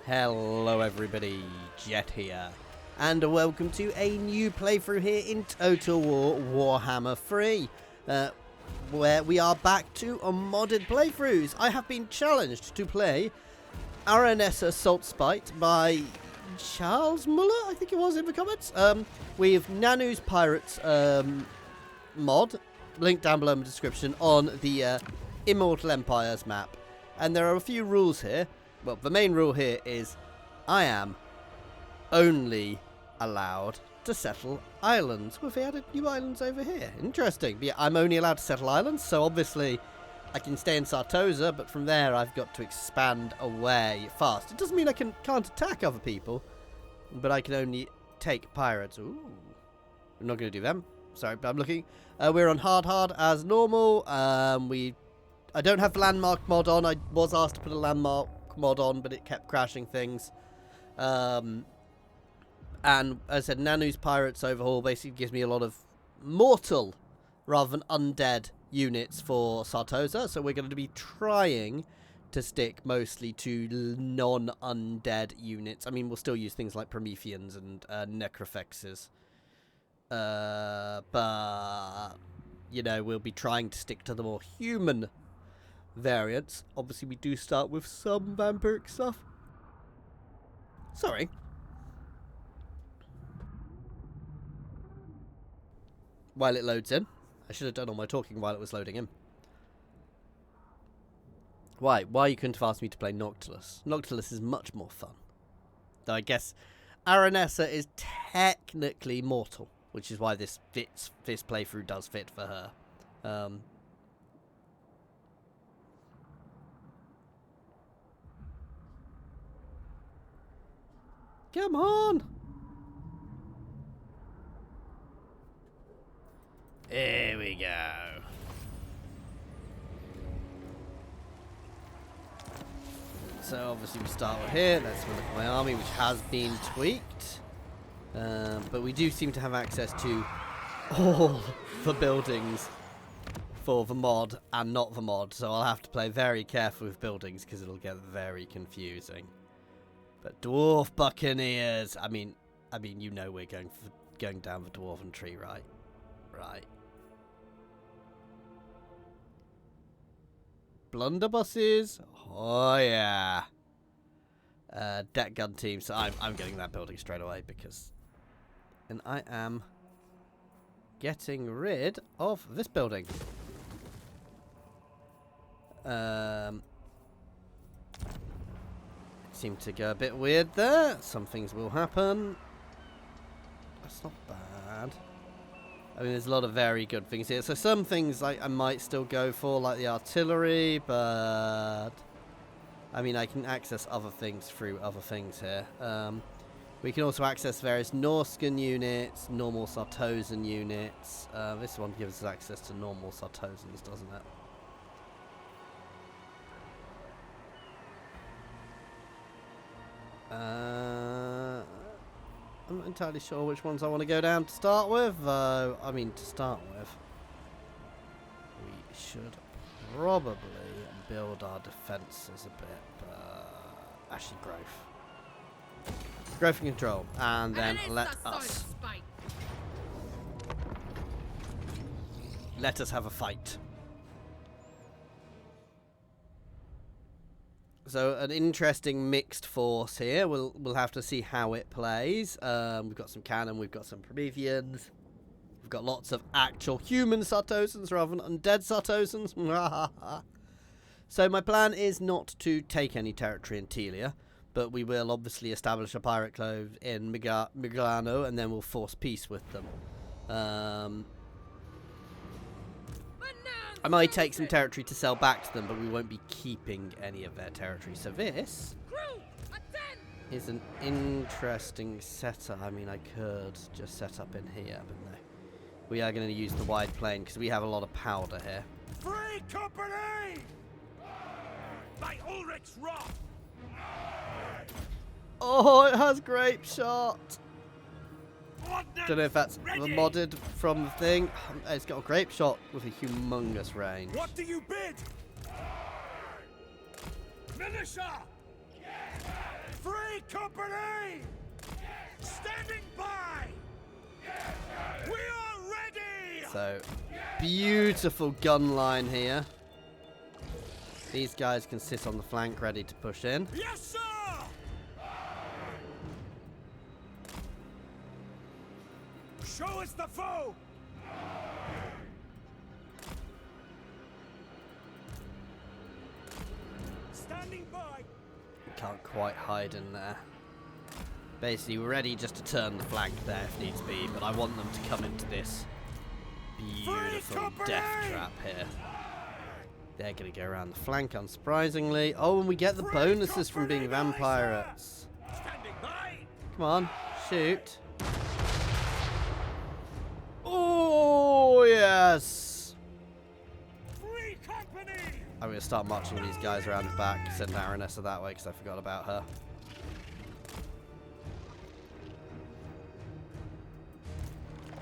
Hello everybody, Jet here, and welcome to a new playthrough here in Total War Warhammer 3, where we are back to modded playthroughs. I have been challenged to play Aranessa Saltspite by Charles Muller, I think it was in the comments, with Nanu's Pirates mod, link down below in the description, on the Immortal Empires map. And there are a few rules here. Well, the main rule here is I am only allowed to settle islands. Well, they added new islands over here. Interesting. But yeah, I'm only allowed to settle islands, so obviously I can stay in Sartosa, but from there I've got to expand away fast. It doesn't mean I can't attack other people, but I can only take pirates. Ooh. I'm not going to do them. Sorry, but I'm looking. We're on hard as normal. I don't have the landmark mod on. I was asked to put a landmark mod on, but it kept crashing things. And as I said, Nanu's Pirates overhaul basically gives me a lot of mortal rather than undead units for Sartosa. So we're going to be trying to stick mostly to non-undead units. I mean, we'll still use things like Prometheans and Necrophexes. But, you know, we'll be trying to stick to the more human variants. Obviously, we do start with some vampiric stuff. Sorry. While it loads in. I should have done all my talking while it was loading in. Why? Why you couldn't have asked me to play Noctilus? Noctilus is much more fun. Though I guess Aranessa is technically mortal, which is why this playthrough does fit for her. Come on! Here we go. So obviously we start with here. Let's have a look at my army, which has been tweaked. But we do seem to have access to all the buildings for the mod and not the mod. So I'll have to play very careful with buildings because it'll get very confusing. But dwarf buccaneers. I mean, you know we're going down the dwarven tree, right? Right. Blunderbusses. Oh yeah. Deck gun team. So I'm getting that building straight away because, and I am getting rid of this building. Seemed to go a bit weird there. Some things will happen. That's not bad. I mean, there's a lot of very good things here. So some things like I might still go for, like the artillery, but I mean, I can access other things through other things here. We can also access various Norscan units, normal Sartosan units. This one gives us access to normal Sartosans, doesn't it? I'm not entirely sure which ones I want to go down to start with. I mean, to start with, we should probably build our defences a bit, but actually growth and control, and then let us have a fight. So an interesting mixed force here. We'll have to see how it plays. We've got some cannon, we've got some Prometheans. We've got lots of actual human Sartosans rather than undead Sartosans. So my plan is not to take any territory in Telia, but we will obviously establish a pirate cove in Miglano, and then we'll force peace with them. I might take some territory to sell back to them, but we won't be keeping any of their territory. So this is an interesting setup. I mean, I could just set up in here, but no. We are going to use the wide plain because we have a lot of powder here. Free company! By Ulrich's wrath! Oh, it has grape shot. Don't know if that's the modded from the thing. It's got a grape shot with a humongous range. What do you bid? Militia! Free So, beautiful gun line here. These guys can sit on the flank ready to push in. Yes, sir! Show us the foe! Standing by! Can't quite hide in there. Basically, we're ready just to turn the flank there if needs be, but I want them to come into this beautiful death trap here. They're going to go around the flank, unsurprisingly. Oh, and we get the bonuses from being Vampirates. Come on, shoot. Oh, yes! I'm going to start marching these guys around the back, send Aranessa that way because I forgot about her.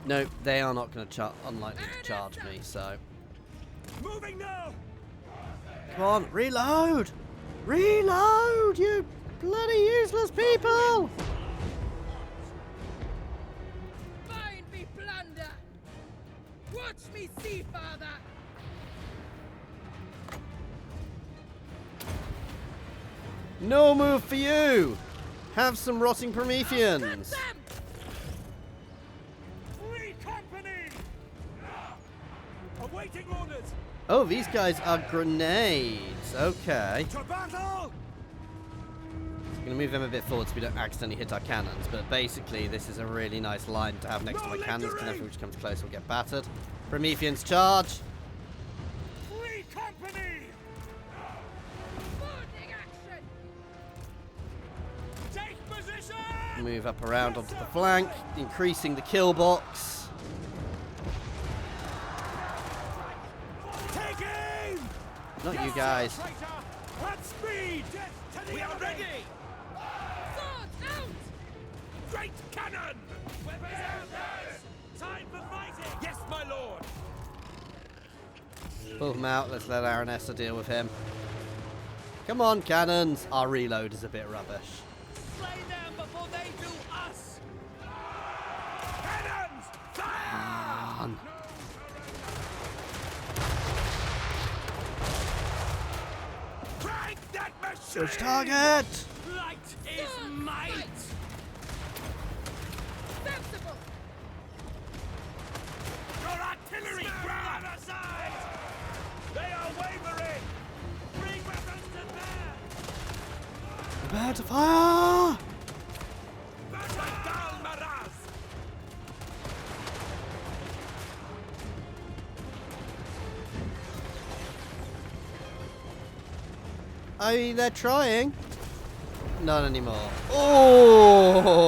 No, they are not going to unlikely to charge me, so... Moving now! Come on, reload! Reload, you bloody useless people! Find me plunder! Watch me see, father! No move for you! Have some rotting Prometheans! Free company! Awaiting orders! Oh, these guys are grenades. Okay. To battle! I'm going to move them a bit forward so we don't accidentally hit our cannons, but basically this is a really nice line to have next to my cannons, because everything which comes close will get battered. Prometheans charge! Free company! Morning action! Take position! Move up around onto the flank, increasing the kill box. Take aim! Not you guys. At speed! We are ready! Swords out! Great cannon! Weapons out! Time for fighting! Yes, my lord! Pull him out, let's let Aranessa deal with him. Come on, cannons! Our reload is a bit rubbish. Slay them before they do us! Cannons! Fire! Crank that machine! Switch target! Light is might! Sensible! Your artillery ground aside! They are wavering! Bring weapons to bear! Prepare to fire! Batal Maraz! I mean, they're trying. Not anymore. Oh!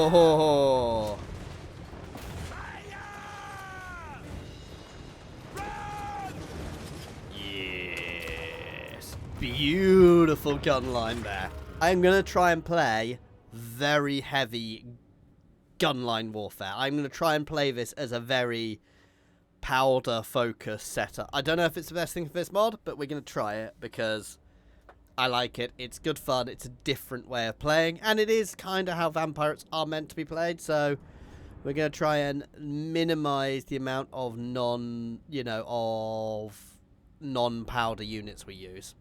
Fire! Run! Yes. Beautiful gun line there. I'm going to try and play very heavy gunline warfare. I'm going to try and play this as a very powder-focused setup. I don't know if it's the best thing for this mod, but we're going to try it because I like it. It's good fun. It's a different way of playing, and it is kind of how Vampirates are meant to be played, so we're going to try and minimize the amount of non-powder units we use.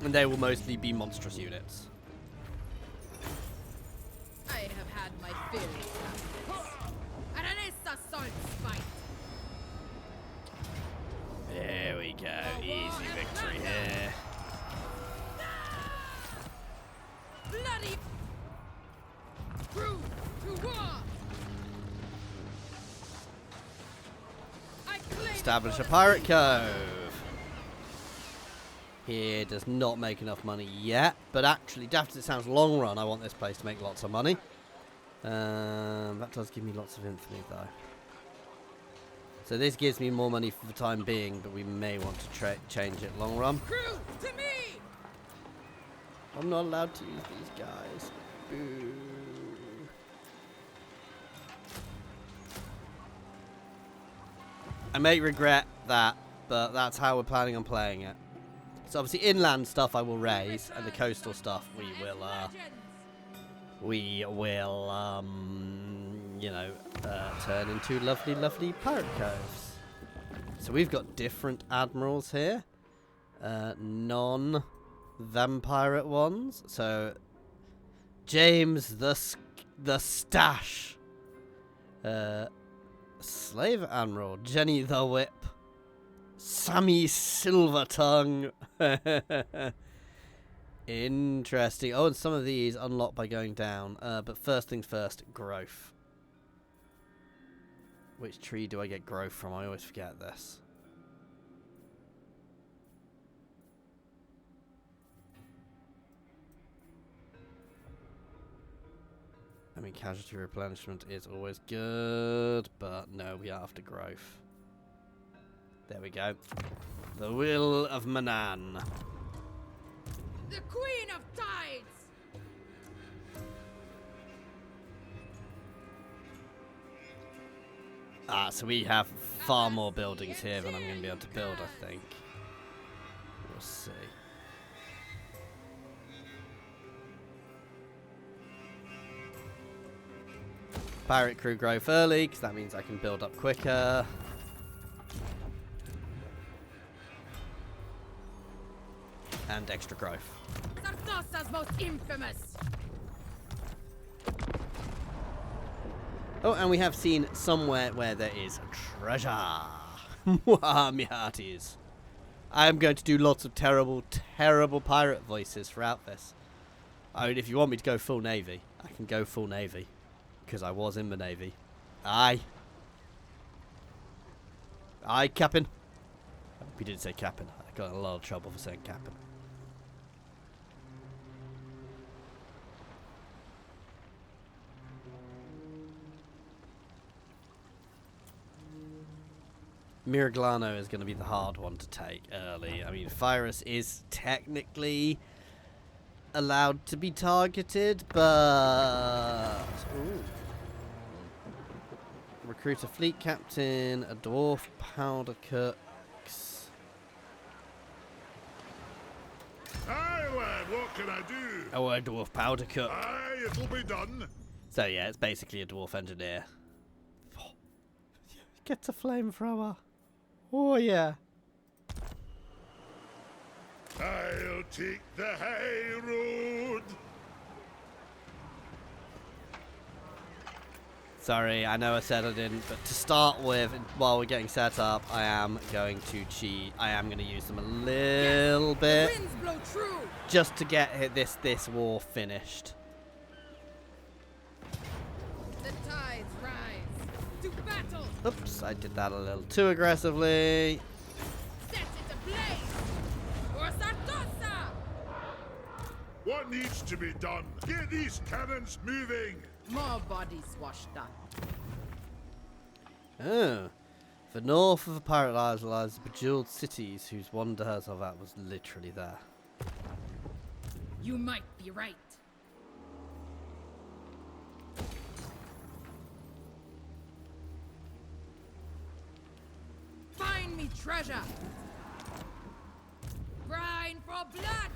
And they will mostly be monstrous units. I have had my fill of Aranessa Saltspite! There we go. Easy victory here. Bloody crew to war! I claim Establish a for the pirate king. cove. Here does not make enough money yet, but actually, daft as it sounds long run, I want this place to make lots of money. That does give me lots of infamy though. So this gives me more money for the time being, but we may want to change it long run. Crew to me! I'm not allowed to use these guys. Boo. I may regret that, but that's how we're planning on playing it. So obviously inland stuff I will raise, and the coastal stuff we will we will, you know, turn into lovely, lovely pirate coves. So we've got different admirals here. Non-vampirate ones. So James the Stash. Slave Admiral. Jenny the Whip. Sammy Silvertongue. Interesting. Oh, and some of these unlock by going down. But first things first, growth. Which tree do I get growth from? I always forget this. I mean, casualty replenishment is always good, but no, we are after growth. There we go. The Will of Manan. The Queen of Tides! So we have far more buildings here than I'm going to be able to build, I think. We'll see. Pirate crew growth early, because that means I can build up quicker. And extra growth. Sartosa's most infamous! Oh, and we have seen somewhere where there is treasure. Mwah, me hearties. I am going to do lots of terrible, terrible pirate voices throughout this. I mean, if you want me to go full Navy, I can go full Navy. Because I was in the Navy. Aye. Aye, Captain. We did say Captain. I got in a lot of trouble for saying Captain. Miraglano is going to be the hard one to take early. I mean, Virus is technically allowed to be targeted, but... Ooh. Recruit a fleet captain, a dwarf powder cooks. Aye, lad, what can I do? Oh, a dwarf powder cook. Aye, it'll be done. So yeah, it's basically a dwarf engineer. Gets a flamethrower. Oh yeah. I'll take the high road. Sorry, I know I said I didn't, but to start with, while we're getting set up, I am going to cheat. I am going to use them a little bit. The winds blow true. Just to get this war finished. The tides rise. To battle. Oops, I did that a little too aggressively. Set it ablaze. For Sartosa. What needs to be done? Get these cannons moving. More bodies washed up. Oh. The north of the Pirate Isles lies the bejeweled cities whose wonders of that was literally there. You might be right. Find me treasure. Grind for blood.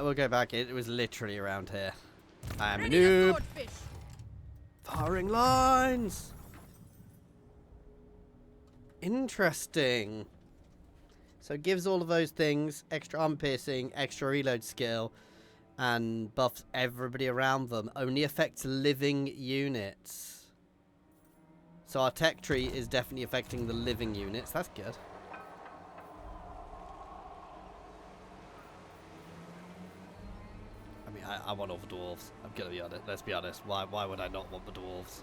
We'll go back. It was literally around here. I am a Ready the noob. swordfish. Firing lines. Interesting. So it gives all of those things extra armor piercing, extra reload skill, and buffs everybody around them. Only affects living units. So our tech tree is definitely affecting the living units. That's good. I mean, I want all the dwarves. I'm gonna be honest. Let's be honest. Why would I not want the dwarves?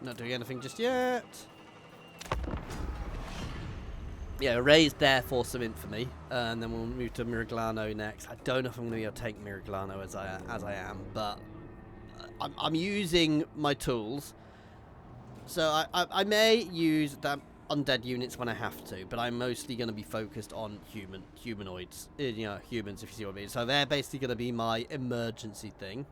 Not doing anything just yet. Yeah, raised there for some infamy, and then we'll move to Miraglano next. I don't know if I'm going to be able to take Miraglano as I am, but I'm using my tools. So I may use that undead units when I have to, but I'm mostly going to be focused on humanoids, humans, if you see what I mean. So they're basically going to be my emergency thing.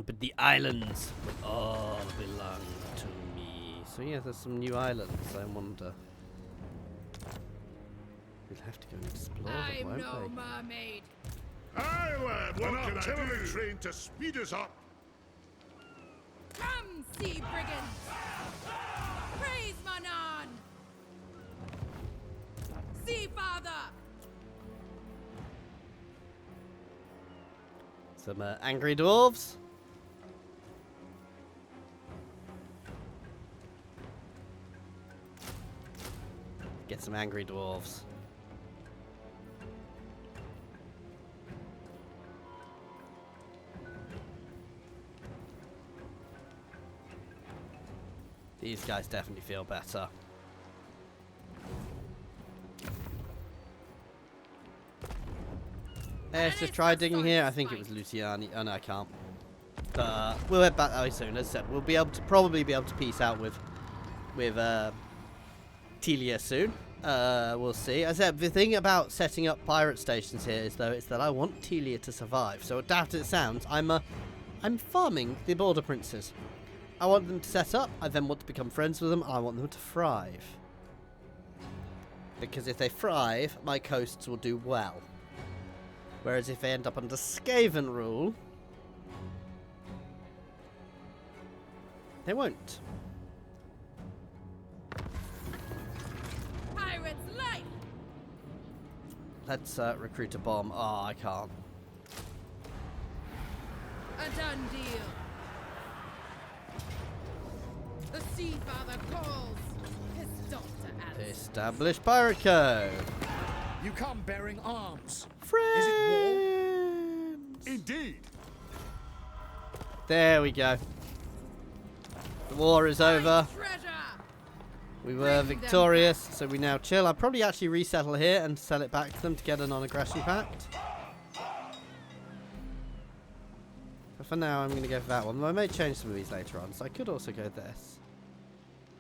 But the islands will all belong to me. So yeah, there's some new islands. I wonder. We'll have to go and explore them, I'm won't no we? mermaid. Aye, lad, What an can I artillery do? train to speed us up. Come, sea brigands. Praise Manan. Sea father. Some angry dwarves. Get some angry dwarves. These guys definitely feel better. Let's just try digging here. I think it was Luciani. Oh no, I can't. But we'll head back that way soon. As I said, we'll be able to probably be able to peace out with Telia soon. We'll see. As I said, the thing about setting up pirate stations here is that I want Telia to survive. So daft as it sounds, I'm farming the border princes. I want them to set up. I then want to become friends with them. I want them to thrive. Because if they thrive, my coasts will do well. Whereas if they end up under Skaven rule, they won't. Pirates life. Let's recruit a bomb. Oh, I can't. A done deal. The sea father calls. His daughter answers. Establish pirate code. You come bearing arms. Friends. Is it war? Indeed. There we go. The war is over. Treasure. We were Bring them victorious, so we now chill. I'll probably actually resettle here and sell it back to them to get a non-aggression pact. But for now, I'm going to go for that one. I may change some of these later on, so I could also go this.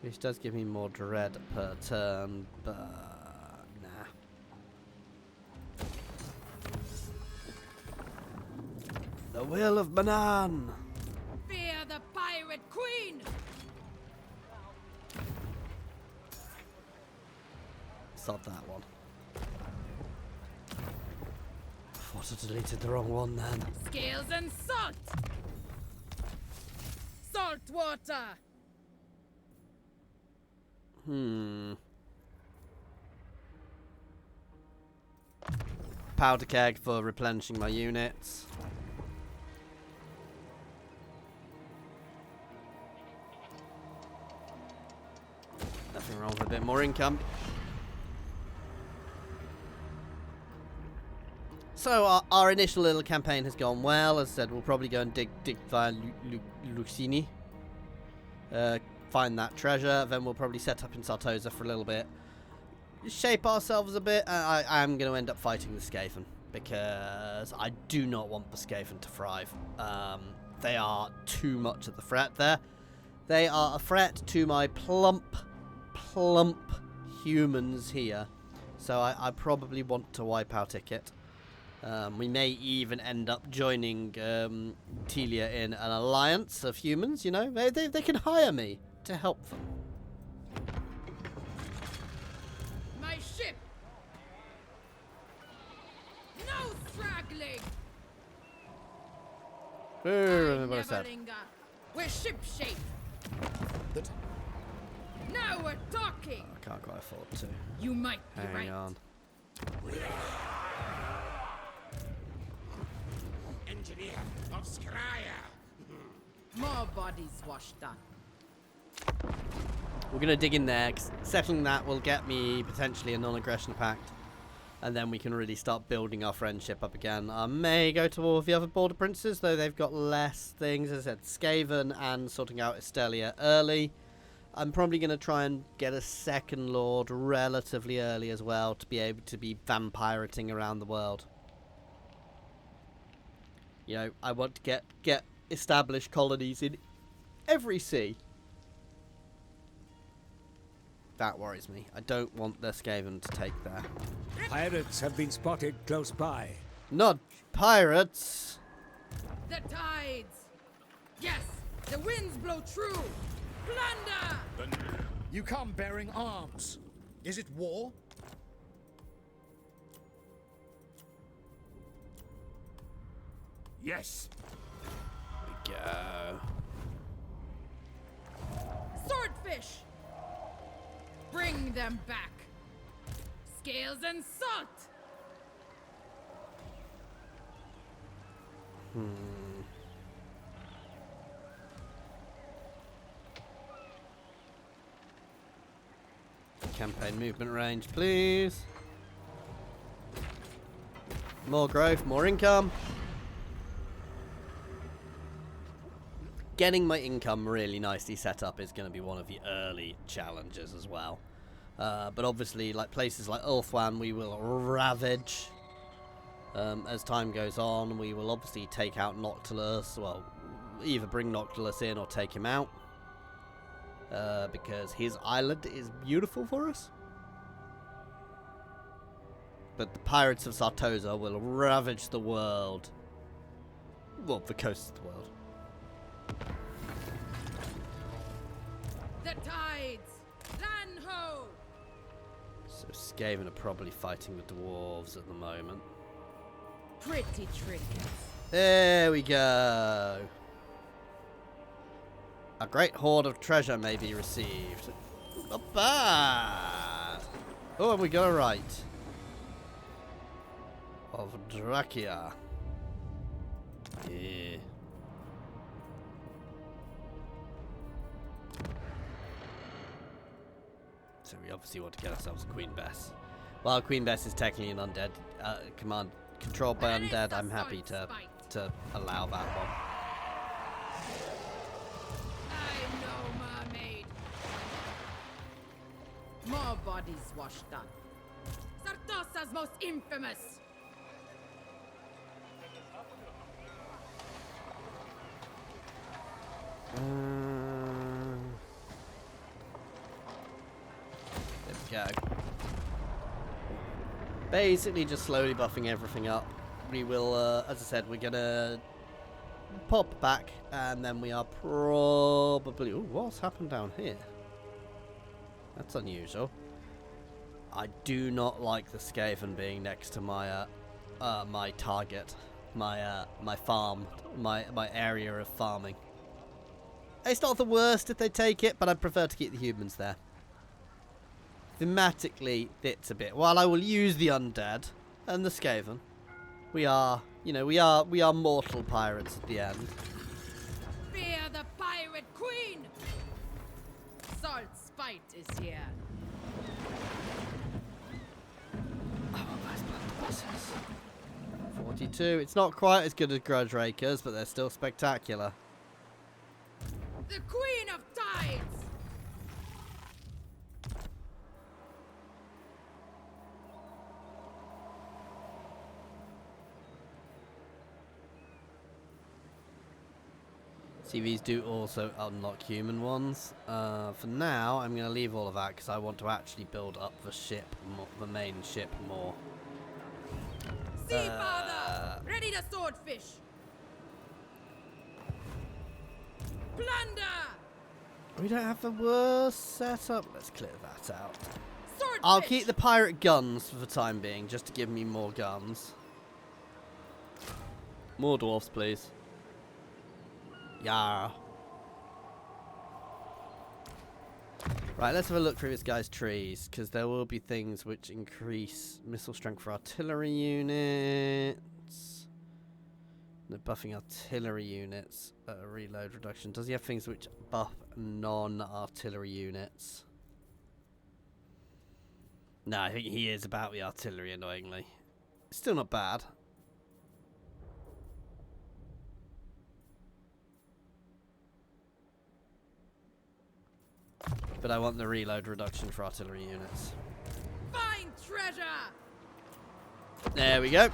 Which does give me more dread per turn, but nah. The will of Manan! Fear the pirate queen. Stop that one. Thought I deleted the wrong one then. Scales and salt. Salt water. Powder keg for replenishing my units. Nothing wrong with a bit more income. So our initial little campaign has gone well. As I said, we'll probably go and dig via Lucini. Find that treasure. Then we'll probably set up in Sartosa for a little bit. Shape ourselves a bit. I am going to end up fighting the Skaven. Because I do not want the Skaven to thrive. They are too much of the threat there. They are a threat to my plump humans here. So I probably want to wipe our ticket. We may even end up joining Telia in an alliance of humans, you know. They can hire me to help them. My ship. No straggling. Remember what I never said. linger. We're ship shape. That Now we're talking. I can't quite afford to. You might be Hang right. on. Engineer of Scryer. More bodies washed up. We're going to dig in there, 'cause settling that will get me potentially a non-aggression pact. And then we can really start building our friendship up again. I may go to war with the other border princes, though they've got less things. As I said, Skaven and sorting out Estelia early. I'm probably going to try and get a second lord relatively early as well to be able to be vampirating around the world. You know, I want to get established colonies in every sea. That worries me. I don't want the Skaven to take there. Pirates have been spotted close by. Not pirates! The tides. Yes, the winds blow true. Plunder! You come bearing arms. Is it war? Yes. We go. Swordfish! Bring them back. Scales and salt! Campaign movement range, please. More growth, more income. Getting my income really nicely set up is going to be one of the early challenges as well. But obviously, like places like Ulthuan, we will ravage. As time goes on, we will obviously take out Noctilus. Well, either bring Noctilus in or take him out. Because his island is beautiful for us. But the Pirates of Sartosa will ravage the world. Well, the coast of the world. The tides! Land ho! So Skaven are probably fighting the dwarves at the moment. Pretty tricky. There we go. A great hoard of treasure may be received. Not bad. Oh, and we go right. Of Dracia. Yeah. So we obviously want to get ourselves a Queen Bess. While Queen Bess is technically an undead controlled by undead, I'm happy to allow that one. I'm no mermaid. More bodies washed up. Sartosa's most infamous. There we go. Basically just slowly buffing everything up. We will, as I said, we're gonna pop back and then we are probably... Ooh, what's happened down here? That's unusual. I do not like the Skaven being next to my my target, my farm, my area of farming. It's not the worst if they take it, but I prefer to keep the humans there. Thematically, it's a bit. While I will use the undead and the Skaven, we are, you know, we are mortal pirates at the end. Fear the pirate queen! Saltspite is here. I want those blunderbusses. 42. It's not quite as good as Grudge Rakers, but they're still spectacular. The queen of tides! See, these do also unlock human ones. For now, I'm going to leave all of that because I want to actually build up the ship, the main ship more. Sea father! Ready to swordfish! Plunder! We don't have the worst setup. Let's clear that out. Swordfish! I'll keep the pirate guns for the time being, just to give me more guns. More dwarfs, please. Yeah. Right, let's have a look through this guy's trees, because there will be things which increase missile strength for artillery units. They're buffing artillery units at a reload reduction. Does he have things which buff non-artillery units? No, I think he is about the artillery, annoyingly. Still not bad. But I want the reload reduction for artillery units. Find treasure! There we go.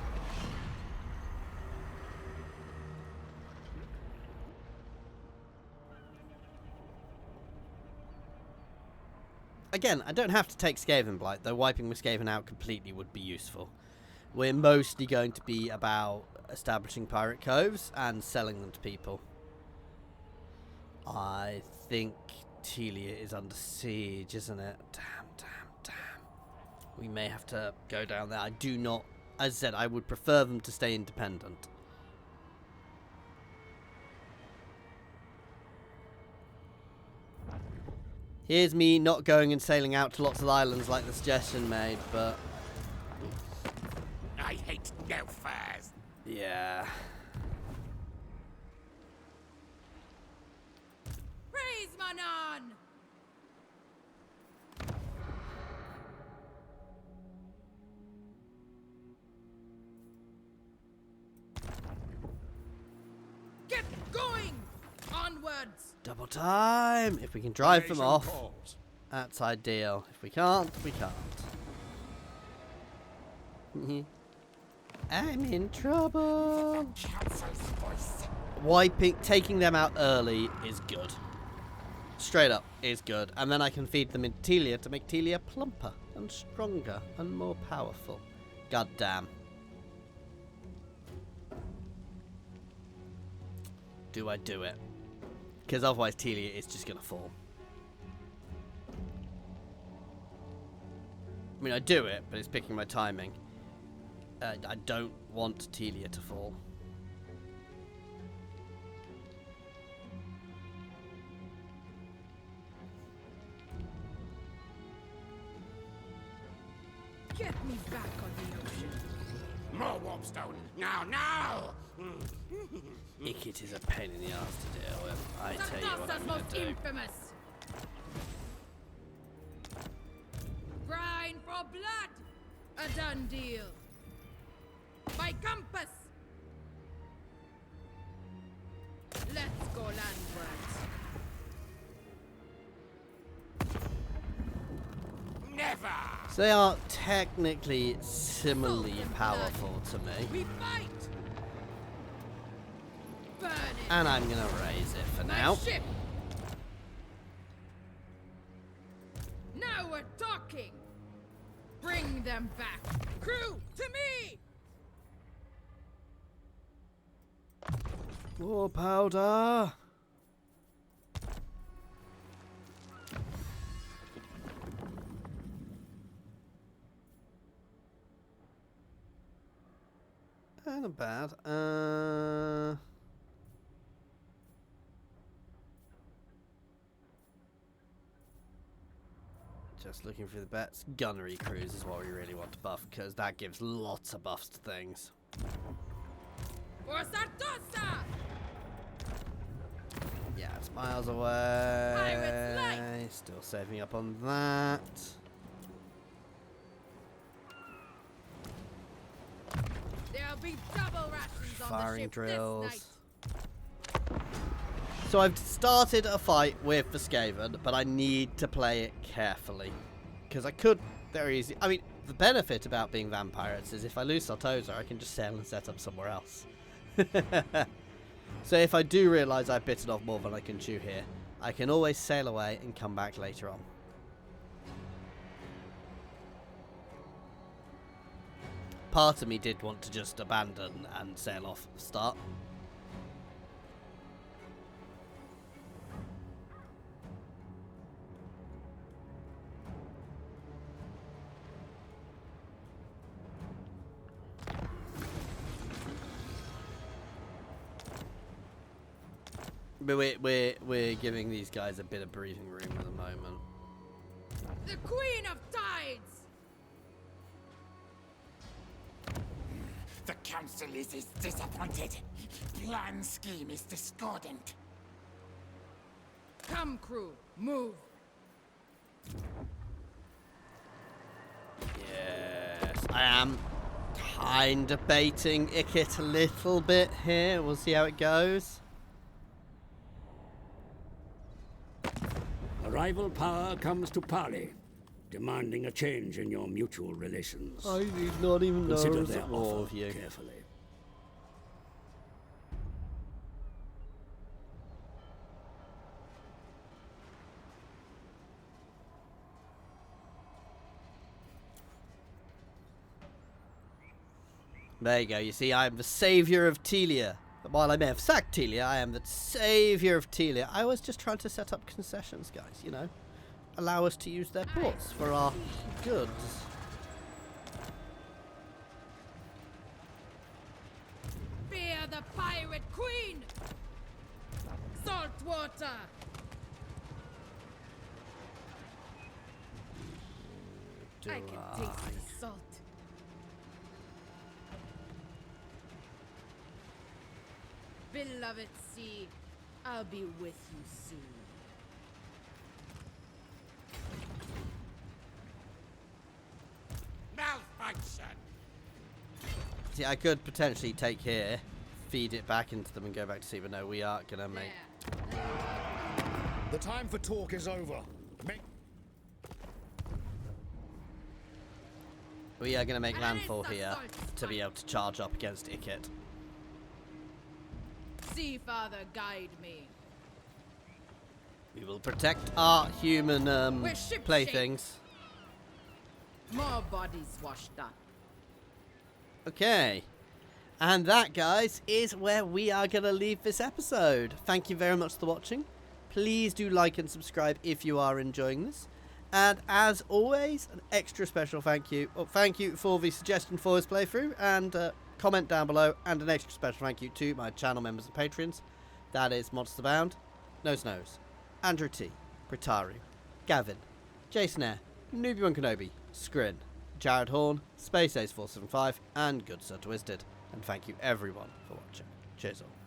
Again, I don't have to take Skaven Blight, though wiping with Skaven out completely would be useful. We're mostly going to be about establishing pirate coves and selling them to people. I think Telia is under siege, isn't it? Damn. We may have to go down there. I do not... As I said, I would prefer them to stay independent. Here's me not going and sailing out to lots of islands like the suggestion made, but... I hate no-furs. yeah. Praise Manon! Get going! Onwards! Double time! If we can drive them off, that's ideal. If we can't, we can't. I'm in trouble. Taking them out early is good. Straight up, is good. And then I can feed them in Telia to make Telia plumper and stronger and more powerful. God damn. Do I do it? Because otherwise Telia is just going to fall. I mean, I do it, but it's picking my timing. I don't want Telia to fall. Get me back on the ocean. More warpstone. Now! Ickit is a pain in the ass to deal with. I tell you what I'm Sartosa's going most to do. infamous. Grind for blood. A done deal. By compass. Let's go landwards. Never! So they are technically similarly powerful to me. We fight. Burn it. And I'm going to raise it for now. My ship. Now we're talking. Bring them back. Crew, to me. More powder. Not bad. Just looking for the bets. Gunnery crews is what we really want to buff, because that gives lots of buffs to things. For Sartosa. Yeah, it's miles away. Pirates light. Still saving up on that. There'll be double rations on the Firing ship drills. this night. So I've started a fight with the Skaven, but I need to play it carefully. Because I could very easily... I mean, the benefit about being Vampirates is if I lose Sartosa, I can just sail and set up somewhere else. So if I do realise I've bitten off more than I can chew here, I can always sail away and come back later on. Part of me did want to just abandon and sail off at the start. But we're giving these guys a bit of breathing room at the moment. The Queen of Tides. The council is disappointed. Plan scheme is discordant. Come, crew, move. Yes, I am kind of baiting Ickit a little bit here. We'll see how it goes. A rival power comes to parley, demanding a change in your mutual relations. I need not even Consider know their all offer of you. carefully. There you go. You see, I'm the savior of Telia. While I may have sacked Telia, I am the saviour of Telia. I was just trying to set up concessions, guys, you know. Allow us to use their ports for our goods. Fear the pirate queen! Salt water! I can taste the salt. Beloved sea, I'll be with you soon. Malfunction! See, I could potentially take here, feed it back into them and go back to sea, but no, we are going to make... The time for talk is over. We are going to make landfall here to be able to charge up against Ikit. Sea Father, guide me. We will protect our human We're ship playthings. More bodies washed up. Okay. And that, guys, is where we are going to leave this episode. Thank you very much for watching. Please do like and subscribe if you are enjoying this. And as always, an extra special thank you. Well, thank you for the suggestion for this playthrough. And comment down below. And an extra special thank you to my channel members and patrons. That is Monster Bound, Nose, Andrew T, Britaru, Gavin, Jason Air, Newbie1 Kenobi, Skrin, Jared Horn, Space Ace 475, and Good Sir Twisted. And thank you everyone for watching. Cheers all.